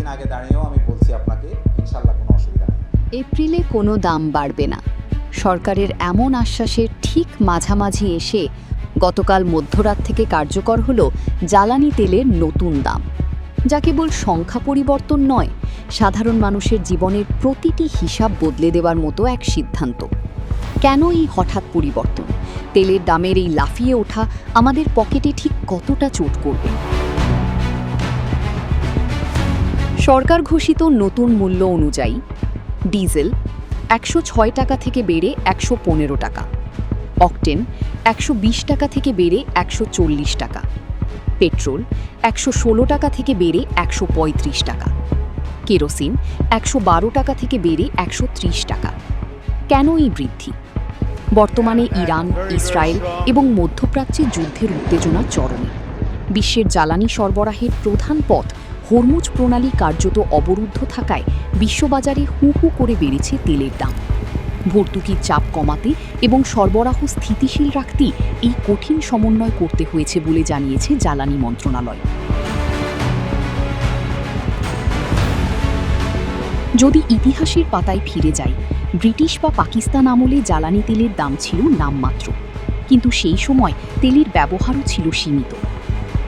কয়েকদিন আগে দাঁড়িয়েও আমি বলছি আপনাকে ইনশাল্লাহ কোনো অসুবিধা নেই। এপ্রিলে কোনো দাম বাড়বে না। সরকারের এমন আশ্বাসের ঠিক মাঝামাঝি এসে গতকাল মধ্যরাত থেকে কার্যকর হলো জ্বালানি তেলের নতুন দাম, যা কেবল সংখ্যা পরিবর্তন নয়, সাধারণ মানুষের জীবনের প্রতিটি হিসাব বদলে দেওয়ার মতো এক সিদ্ধান্ত। কেন এই হঠাৎ পরিবর্তন? তেলের দামের এই লাফিয়ে ওঠা আমাদের পকেটে ঠিক কতটা চোট করবে? সরকার ঘোষিত নতুন মূল্য অনুযায়ী ডিজেল 106 টাকা থেকে বেড়ে 115 টাকা, অকটেন 120 টাকা থেকে বেড়ে 140 টাকা, পেট্রোল 116 টাকা থেকে বেড়ে 135 টাকা, কেরোসিন 112 টাকা থেকে বেড়ে 130 টাকা। কেন এই বৃদ্ধি? বর্তমানে ইরান, ইসরায়েল এবং মধ্যপ্রাচ্যে যুদ্ধের উত্তেজনা চরমে। বিশ্বের জ্বালানি সরবরাহের প্রধান পথ হরমুজ প্রণালী কার্যত অবরুদ্ধ থাকায় বিশ্ববাজারে হু হু করে বেড়েছে তেলের দাম। ভর্তুকির চাপ কমাতে এবং সরবরাহ স্থিতিশীল রাখতে এই কঠিন সমন্বয় করতে হয়েছে বলে জানিয়েছে জ্বালানি মন্ত্রণালয়। যদি ইতিহাসের পাতায় ফিরে যাই, ব্রিটিশ বা পাকিস্তান আমলে জ্বালানি তেলের দাম ছিল নামমাত্র, কিন্তু সেই সময় তেলের ব্যবহারও ছিল সীমিত।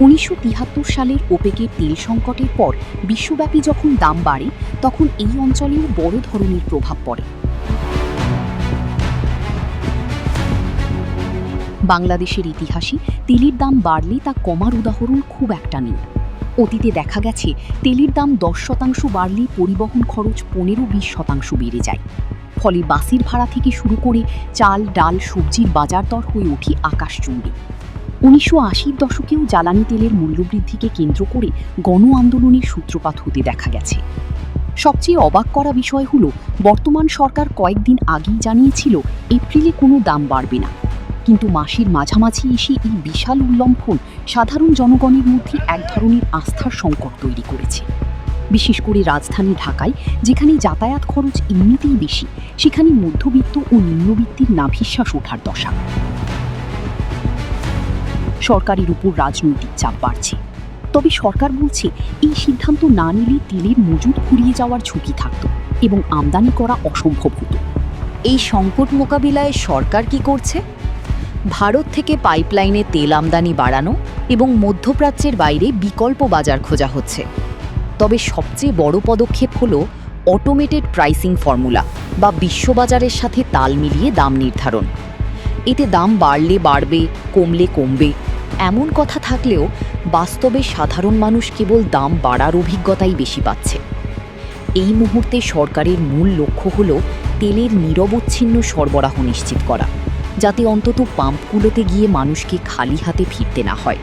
1973 সালের ওপেকের তেল সংকটের পর বিশ্বব্যাপী যখন দাম বাড়ে, তখন এই অঞ্চলেও বড় ধরনের প্রভাব পড়ে। বাংলাদেশের ইতিহাসে তেলের দাম বাড়লে তা কমার উদাহরণ খুব একটা নেই। অতীতে দেখা গেছে তেলের দাম 10% বাড়লে পরিবহন খরচ 15-20% বেড়ে যায়। ফলে বাসের ভাড়া থেকে শুরু করে চাল, ডাল, সবজির বাজার দর হয়ে ওঠে আকাশচুম্বী। 1980-র দশকেও জ্বালানি তেলের মূল্যবৃদ্ধিকে কেন্দ্র করে গণ আন্দোলনের সূত্রপাত হতে দেখা গেছে। সবচেয়ে অবাক করা বিষয় হলো, বর্তমান সরকার কয়েকদিন আগেই জানিয়েছিল এপ্রিলে কোনো দাম বাড়বে না, কিন্তু মাসের মাঝামাঝি এসে এই বিশাল উল্লম্ফন সাধারণ জনগণের মধ্যে এক ধরনের আস্থার সংকট তৈরি করেছে। বিশেষ করে রাজধানী ঢাকায়, যেখানে যাতায়াত খরচ এমনিতেই বেশি, সেখানে মধ্যবিত্ত ও নিম্নবিত্তের নাভিশ্বাস ওঠার দশা। সরকারের উপর রাজনৈতিক চাপ বাড়ছে। তবে সরকার বলছে এই সিদ্ধান্ত না নিলে তেলের মজুদ ফুরিয়ে যাওয়ার ঝুঁকি থাকত এবং আমদানি করা অসম্ভব হতো। এই সংকট মোকাবিলায় সরকার কি করছে? ভারত থেকে পাইপলাইনে তেল আমদানি বাড়ানো এবং মধ্যপ্রাচ্যের বাইরে বিকল্প বাজার খোঁজা হচ্ছে। তবে সবচেয়ে বড় পদক্ষেপ হলো অটোমেটেড প্রাইসিং ফর্মুলা বা বিশ্ববাজারের সাথে তাল মিলিয়ে দাম নির্ধারণ। এতে দাম বাড়লে বাড়বে, কমলে কমবে এমন কথা থাকলেও বাস্তবে সাধারণ মানুষ কেবল দাম বাড়ার অভিজ্ঞতাই বেশি পাচ্ছে। এই মুহূর্তে সরকারের মূল লক্ষ্য হল তেলের নিরবচ্ছিন্ন সরবরাহ নিশ্চিত করা, যাতে অন্তত পাম্পগুলোতে গিয়ে মানুষকে খালি হাতে ফিরতে না হয়।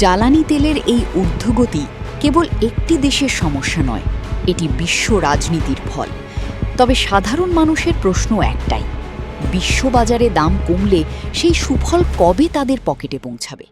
জ্বালানি তেলের এই ঊর্ধ্বগতি কেবল একটি দেশের সমস্যা নয়, এটি বিশ্ব রাজনীতির ফল। তবে সাধারণ মানুষের প্রশ্ন একটাই, বিশ্ববাজারে দাম কমলে সেই সুফল কবে তাদের পকেটে পৌঁছাবে?